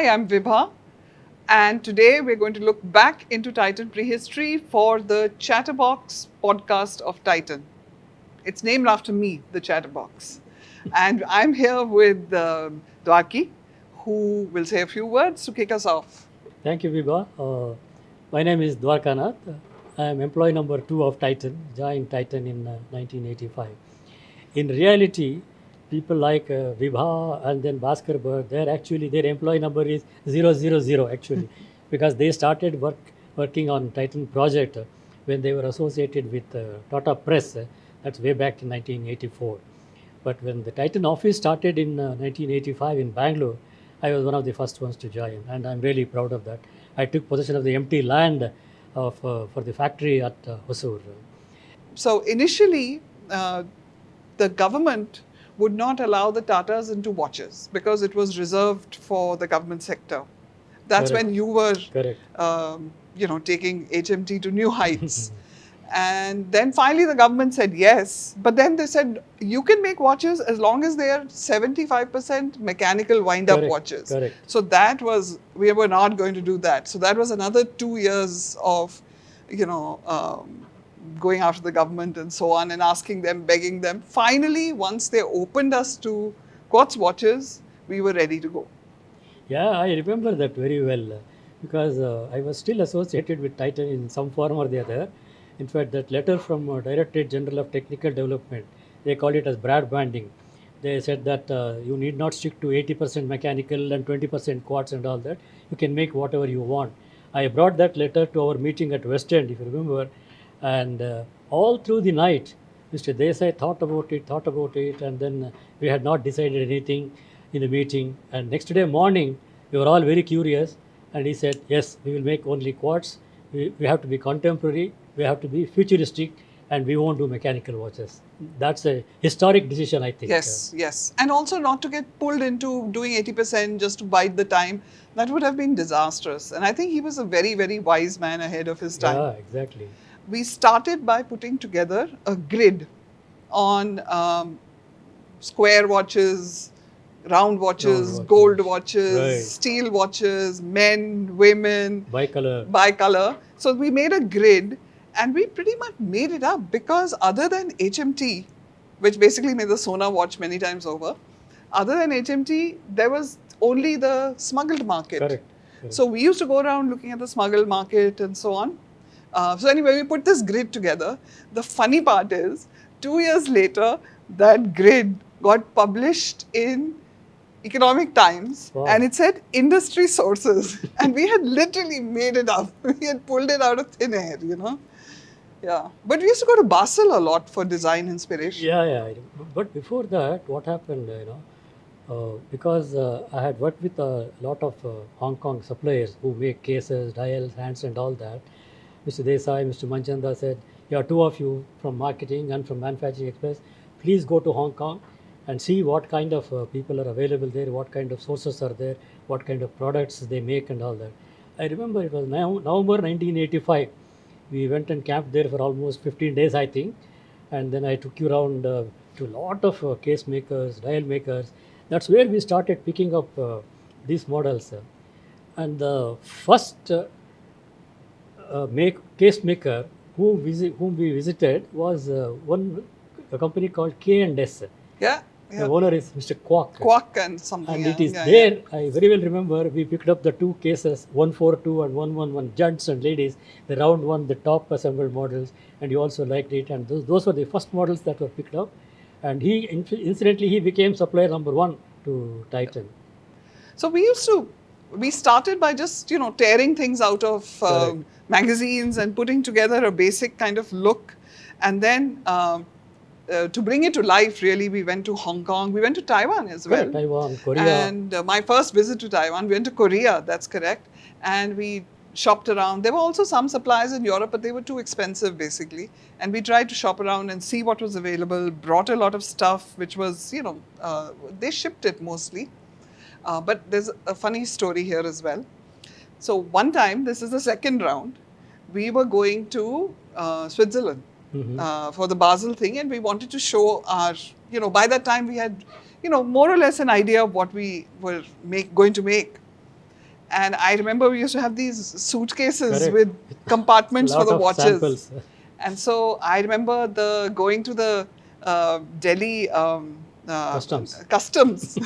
Hi, I'm Vibha, and today we're going to look back into Titan prehistory for the Chatterbox podcast of Titan. It's named after me, the Chatterbox. And I'm here with Dwarki, who will say a few words to kick us off. Thank you, Vibha. My name is Dwarkanath. I am employee number 2 of Titan, joined Titan in 1985. In reality, people like Vibha and then Bhaskar Bird, their employee number is 000 actually, because they started working on Titan project when they were associated with Tata Press. That's way back in 1984. But when the Titan office started in 1985 in Bangalore, I was one of the first ones to join, and I'm really proud of that. I took possession of the empty land for the factory at Hosur. So, initially, uh, the government would not allow the Tatas into watches because it was reserved for the government sector. That's Correct, when you were, correct. taking HMT to new heights. And then finally the government said yes. But then they said you can make watches as long as they are 75% mechanical wind up Correct, watches. correct. So that was, we were not going to do that. So that was another 2 years of, going after the government and so on and asking them, begging them. Finally, once they opened us to quartz watches, we were ready to go. Yeah, I remember that very well because I was still associated with Titan in some form or the other. In fact, that letter from Directorate General of Technical Development, they call it as branding. They said that you need not stick to 80% mechanical and 20% quartz and all that. You can make whatever you want. I brought that letter to our meeting at West End, if you remember, and all through the night, Mr. Desai thought about it, and then we had not decided anything in the meeting. And next day morning, we were all very curious, and he said, "Yes, we will make only quartz. We have to be contemporary, we have to be futuristic, and we won't do mechanical watches." That's a historic decision, I think. Yes, yes. And also not to get pulled into doing 80% just to bide the time. That would have been disastrous. And I think he was a very, very wise man ahead of his time. Yeah, exactly. We started by putting together a grid on square watches, round Round watches, gold watches, watches, right? steel watches, men, women, Bicolor, bicolor. So we made a grid and we pretty much made it up because other than HMT, which basically made the Sona watch many times over, other than HMT, there was only the smuggled market. correct, correct. So we used to go around looking at the smuggled market and so on. So anyway, we put this grid together. The funny part is, 2 years later, that grid got published in Economic Times, Wow. and it said industry sources, and we had literally made it up. We had pulled it out of thin air. Yeah, but we used to go to Basel a lot for design inspiration. Yeah, yeah. But before that, what happened, because I had worked with a lot of Hong Kong suppliers who make cases, dials, hands, and all that. Mr. Desai, Mr. Manchanda said, "Yeah, two of you from marketing and from manufacturing express, please go to Hong Kong and see what kind of people are available there, what kind of sources are there, what kind of products they make, and all that." I remember it was November 1985. We went and camped there for almost 15 days, I think. And then I took you around to a lot of case makers, dial makers. That's where we started picking up these models. And the first case maker whom we visited was a company called K&S. Yeah, The yeah. owner is Mr. Kwok. Quark and something. And Yeah, it is yeah, there, I very well remember, we picked up the two cases, 142 and 111, gents and ladies, the round one, the top assembled models, and you also liked it. And those were the first models that were picked up. And incidentally, he became supplier number 1 to Titan. So we started by just, tearing things out of Correct. magazines and putting together a basic kind of look. And then to bring it to life, really, we went to Hong Kong. We went to Taiwan as well. Correct. Taiwan, Korea. And my first visit to Taiwan, we went to Korea, that's correct. And we shopped around. There were also some suppliers in Europe, but they were too expensive, basically. And we tried to shop around and see what was available, brought a lot of stuff, which was, they shipped it mostly. But there's a funny story here as well. So one time, this is the second round, we were going to Switzerland for the Basel thing, and we wanted to show our, by that time we had, more or less an idea of what we were going to make. And I remember we used to have these suitcases Correct. with compartments for Lot the of watches. samples. And so I remember going to the Delhi Customs. customs,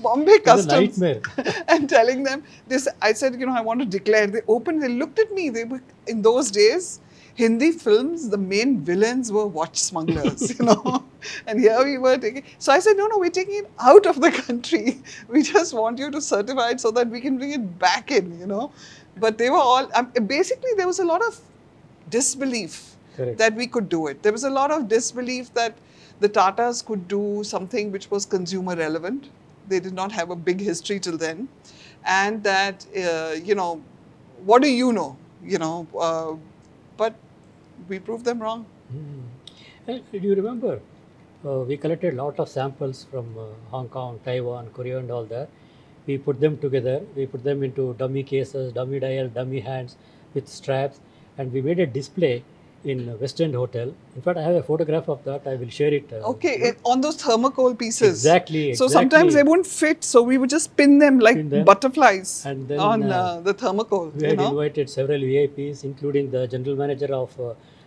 Bombay It's a customs, nightmare. and telling them this. I said, I want to declare. They opened, they looked at me. They were, in those days, Hindi films, the main villains were watch smugglers, And here we were taking. So I said, no, we're taking it out of the country. We just want you to certify it so that we can bring it back in. But they were all, basically, there was a lot of disbelief Correct. that we could do it. There was a lot of disbelief that the Tatas could do something which was consumer relevant. They did not have a big history till then. And that, what do you know? But we proved them wrong. And do you remember? We collected a lot of samples from Hong Kong, Taiwan, Korea, and all that. We put them together. We put them into dummy cases, dummy dial, dummy hands with straps, and we made a display in West End Hotel. In fact, I have a photograph of that. I will share it. Okay, on those thermocol pieces. Exactly. So sometimes they wouldn't fit, so we would just pin them like Pin them. butterflies And then, on the thermocol. We had invited several VIPs, including the general manager of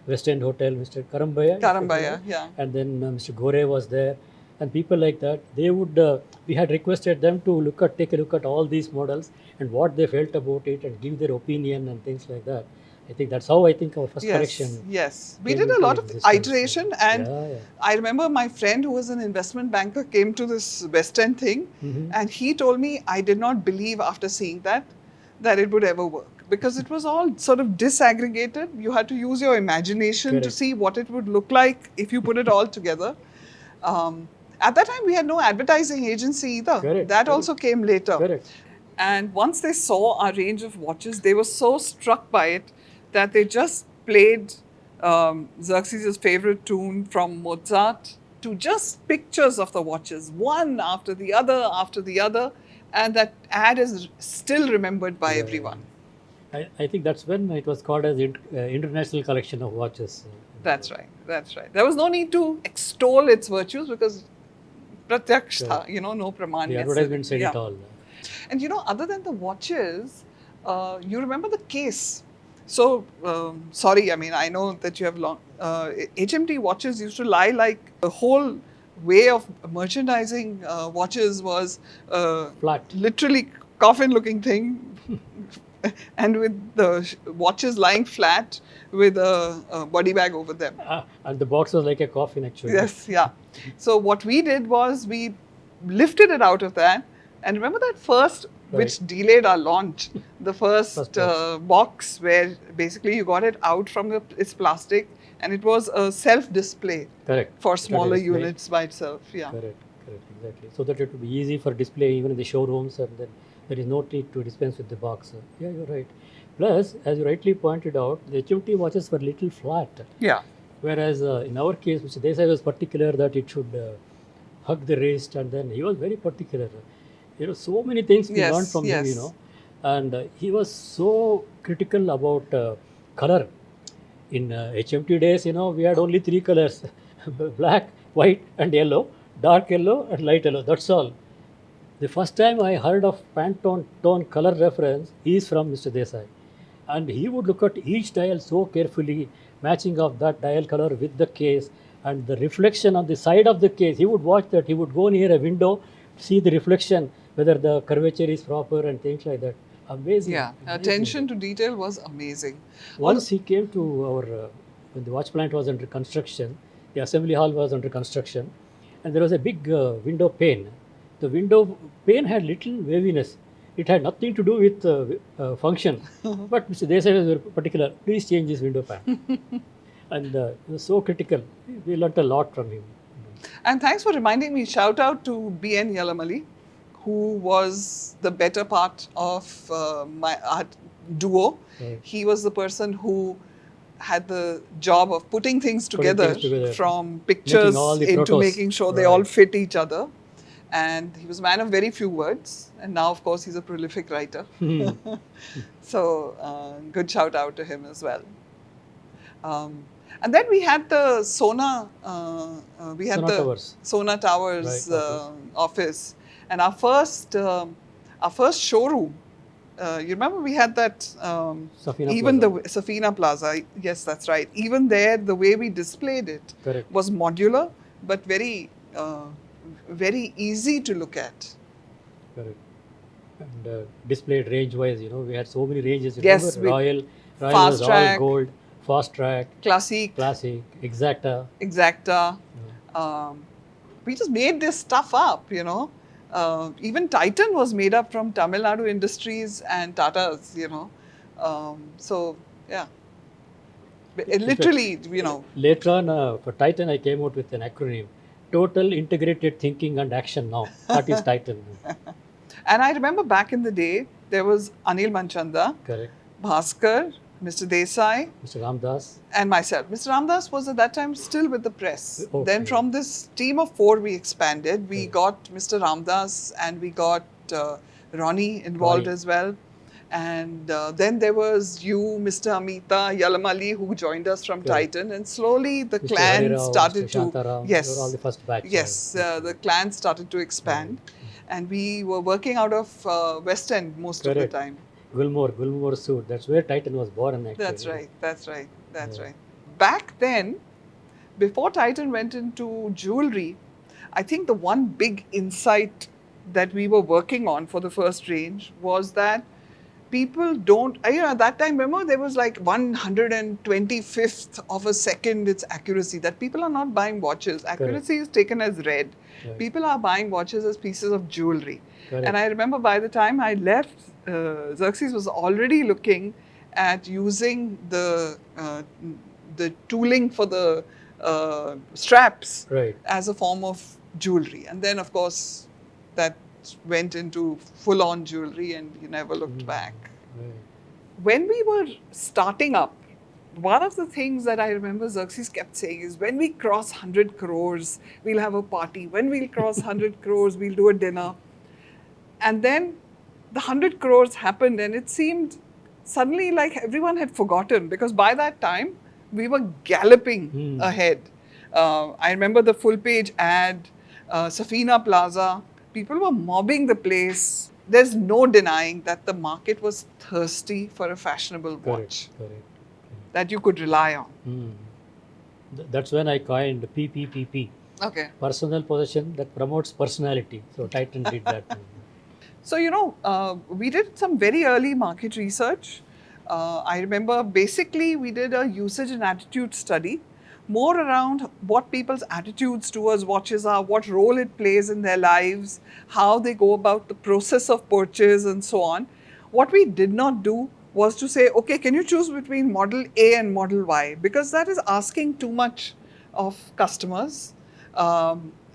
West End Hotel, Mr. Karambaya. Karambaya, yeah. And then Mr. Gore was there, and people like that. They would. We had requested them to take a look at all these models and what they felt about it, and give their opinion and things like that. I think that's how I think our first collection. Yes, we came did a into lot of existence. iteration, and Yeah. I remember my friend who was an investment banker came to this West End thing, and he told me, I did not believe after seeing that it would ever work, because it was all sort of disaggregated. You had to use your imagination to Correct. see what it would look like if you put it all together. At that time, we had no advertising agency either. Correct. That Correct. also came later. Correct. And once they saw our range of watches, they were so struck by it that they just played Xerxes' favorite tune from Mozart to just pictures of the watches, one after the other, and that ad is still remembered by everyone. I think that's when it was called as International Collection of Watches. That's right. There was no need to extol its virtues because pratyaksh tha, no praman. The advertisement said it all. And other than the watches, you remember the case. So, sorry, I know that you have long. HMT watches used to lie like the whole way of merchandising watches was Flat. literally coffin looking thing. And with the watches lying flat with a body bag over them. And the box was like a coffin, actually. Yes, yeah. So what we did was we lifted it out of that. And remember that first, which delayed our launch, the first box where basically you got it out from its plastic, and it was a self-display. Correct. For smaller units by itself. Yeah. Correct, exactly. So that it would be easy for display even in the showrooms, and then there is no need to dispense with the box. Yeah, you're right. Plus, as you rightly pointed out, the HMT watches were little flat. Yeah. Whereas in our case, Mr. Desai was particular that it should hug the wrist, and then he was very particular. So many things we learned from him, and he was so critical about color. In HMT days, we had only 3 colors: black, white, and yellow, dark yellow, and light yellow. That's all. The first time I heard of Pantone tone color reference is from Mr. Desai. And he would look at each dial so carefully, matching of that dial color with the case and the reflection on the side of the case. He would watch that. He would go near a window, see the reflection, whether the curvature is proper and things like that. Amazing. Yeah, attention to detail was amazing. Once he came to our, when the watch plant was under construction, the assembly hall was under construction, and there was a big window pane. The window pane had little waviness. It had nothing to do with function. But Mr. Desai was very particular. Please change this window pane. And he was so critical. We learnt a lot from him. And thanks for reminding me. Shout out to B.N. Yalamali, who was the better part of my art duo. Right. He was the person who had the job of putting things together from pictures into making sure they all fit each other. And he was a man of very few words. And now, of course, he's a prolific writer. So, good shout out to him as well. And then we had the Sona, Sona Towers office. And our first showroom You remember we had that, Safina even Plaza. the Safina Plaza. Yes, that's right. Even there, the way we displayed it Correct. was modular, but very easy to look at. Correct. And displayed range wise, we had so many ranges. You remember Yes, we Royal was fast all track, gold, fast track, classic, classic, exacta. exacta. uh, We just made this stuff up. Even Titan was made up from Tamil Nadu Industries and Tatas. So, yeah, it in fact, literally. later on for Titan, I came out with an acronym: Total Integrated Thinking and Action. Now that is Titan. And I remember back in the day, there was Anil Manchanda, Correct. Bhaskar, Mr. Desai, Mr. Ramdas. and myself. Mr. Ramdas was at that time still with the press. Then Okay. from this team of four, we expanded. We Correct. got Mr. Ramdas and we got Ronnie involved Ronnie. as well. And then there was you, Mr. Amita Yalamali, who joined us from Correct. Titan. And slowly the Mr. clan Harirao, Mr. started to, Shantaram, they were all the yes, first batch. yes, the clan started to expand. And we were working out of West End most of the Correct. time. Gulmore Suit. That's where Titan was born, actually. That's right. That's right. That's Yeah. right. Back then, before Titan went into jewelry, I think the one big insight that we were working on for the first range was that people don't, at that time, remember, there was like 125th of a second its accuracy, that people are not buying watches. Accuracy is taken as read. Right. People are buying watches as pieces of jewelry. Correct. And I remember by the time I left, Xerxes was already looking at using the tooling for the straps Right. as a form of jewelry. And then, of course, that went into full-on jewelry and he never looked back. Right. When we were starting up, one of the things that I remember Xerxes kept saying is, when we cross 100 crores, we'll have a party. When we'll cross 100 crores, we'll do a dinner. And then the 100 crores happened and it seemed suddenly like everyone had forgotten, because by that time, we were galloping ahead. I remember the full page ad, Safina Plaza. People were mobbing the place. There's no denying that the market was thirsty for a fashionable watch Correct. that you could rely on. That's when I coined PPPP. Okay. Personal possession that promotes personality. So Titan did that. So, we did some very early market research. I remember basically we did a usage and attitude study, more around what people's attitudes towards watches are, what role it plays in their lives, how they go about the process of purchase and so on. What we did not do was to say, okay, can you choose between model A and model Y? Because that is asking too much of customers.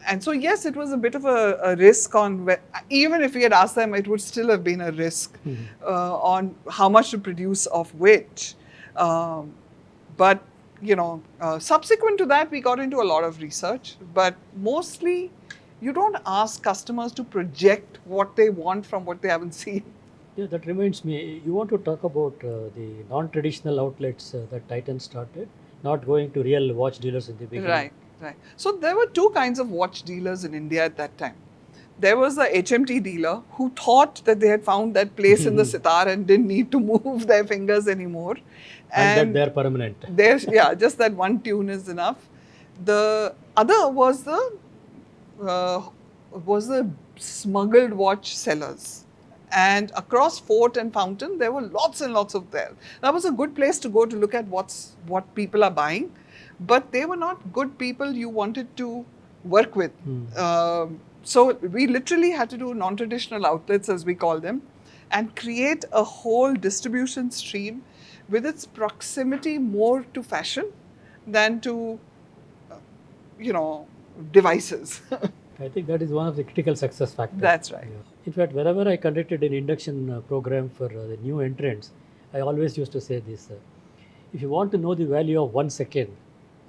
And so, yes, it was a bit of a risk on, even if we had asked them, it would still have been a risk on how much to produce of which. But, subsequent to that, we got into a lot of research. But mostly, you don't ask customers to project what they want from what they haven't seen. Yeah, that reminds me. You want to talk about the non-traditional outlets that Titan started, not going to real watch dealers in the beginning. Right. So there were two kinds of watch dealers in India at that time. There was the HMT dealer who thought that they had found that place in the sitar and didn't need to move their fingers anymore. And that they're permanent. Just that one tune is enough. The other was the smuggled watch sellers. And across Fort and Fountain, there were lots and lots of them. That was a good place to go to look at what people are buying. But they were not good people you wanted to work with. So we literally had to do non-traditional outlets, as we call them, and create a whole distribution stream with its proximity more to fashion than to, devices. I think that is one of the critical success factors. That's right. Yeah. In fact, whenever I conducted an induction program for the new entrants, I always used to say this. If you want to know the value of 1 second,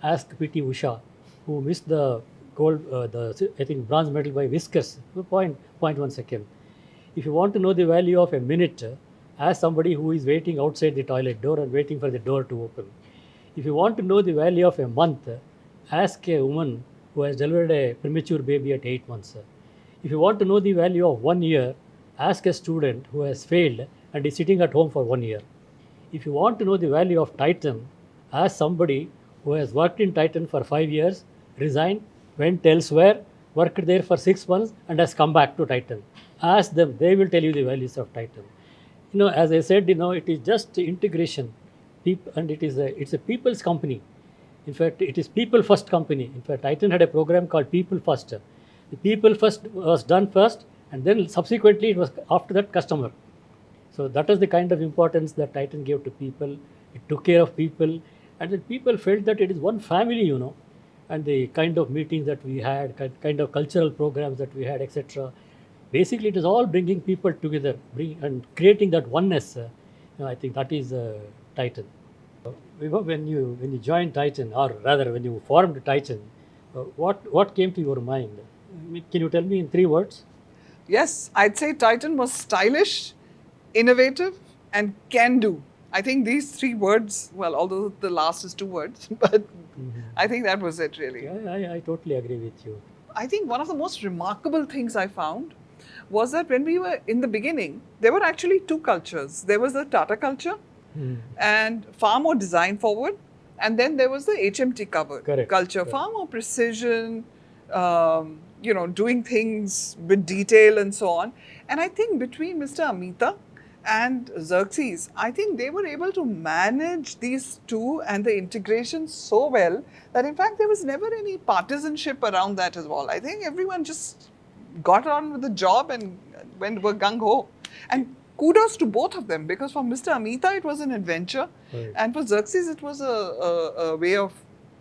ask PT Usha, who missed the gold, I think bronze medal by whiskers, 0.1 second. If you want to know the value of a minute, ask somebody who is waiting outside the toilet door and waiting for the door to open. If you want to know the value of a month, ask a woman who has delivered a premature baby at 8 months. If you want to know the value of 1 year, ask a student who has failed and is sitting at home for 1 year. If you want to know the value of Titan, ask somebody who has worked in Titan for 5 years, resigned, went elsewhere, worked there for 6 months, and has come back to Titan. Ask them; they will tell you the values of Titan. As I said, it is just integration, and it's a people's company. In fact, it is people first company. In fact, Titan had a program called People First. The people first was done first, and then subsequently it was after that customer. So that is the kind of importance that Titan gave to people. It took care of people, and then people felt that it is one family. And the kind of meetings that we had, kind of cultural programs that we had, etc. Basically, it is all bringing people together, and creating that oneness. I think that is Titan. When you joined Titan, or rather when you formed Titan, what came to your mind? Can you tell me in 3 words? Yes, I'd say Titan was stylish, innovative, and can do. I think these 3 words, well, although the last is 2 words, but I think that was it really. Yeah, I totally agree with you. I think one of the most remarkable things I found was that when we were in the beginning, there were actually 2 cultures. There was the Tata culture and far more design forward, and then there was the HMT Correct. culture, Correct. far more precision, doing things with detail and so on. And I think between Mr. Amita and Xerxes, I think they were able to manage these two and the integration so well that in fact there was never any partisanship around that as well. I think everyone just got on with the job and were gung ho. And kudos to both of them, because for Mr. Amita it was an adventure, Right. and for Xerxes it was a way of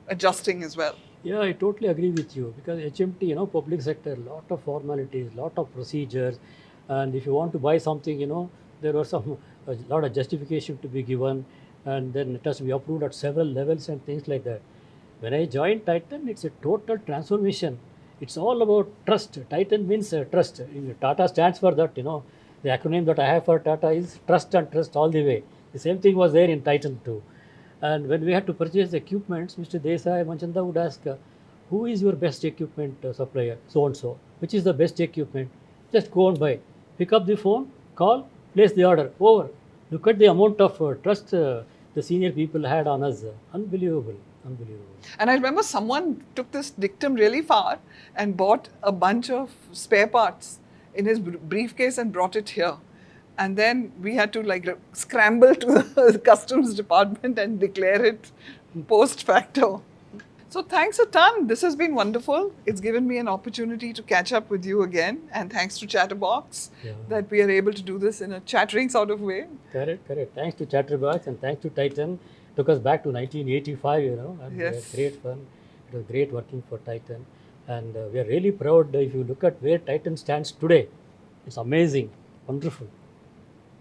adjusting as well. Yeah, I totally agree with you, because HMT, public sector, lot of formalities, lot of procedures, and if you want to buy something, there was a lot of justification to be given, and then it has to be approved at several levels and things like that. When I joined Titan, it's a total transformation. It's all about trust. Titan means trust. Tata stands for that. The acronym that I have for Tata is trust, and trust all the way. The same thing was there in Titan too. And when we had to purchase equipments, Mr. Desai Manchanda would ask, who is your best equipment supplier? So and so. Which is the best equipment? Just go and buy. Pick up the phone, call, place the order. Over. Look at the amount of trust the senior people had on us. Unbelievable. Unbelievable. And I remember someone took this dictum really far and bought a bunch of spare parts in his briefcase and brought it here. And then we had to scramble to the customs department and declare it post facto. So thanks a ton. This has been wonderful. It's given me an opportunity to catch up with you again. And thanks to Chatterbox that we are able to do this in a chattering sort of way. Correct. Thanks to Chatterbox and thanks to Titan. Took us back to 1985, and we had great fun. It was great working for Titan. And we are really proud. If you look at where Titan stands today, it's amazing, wonderful.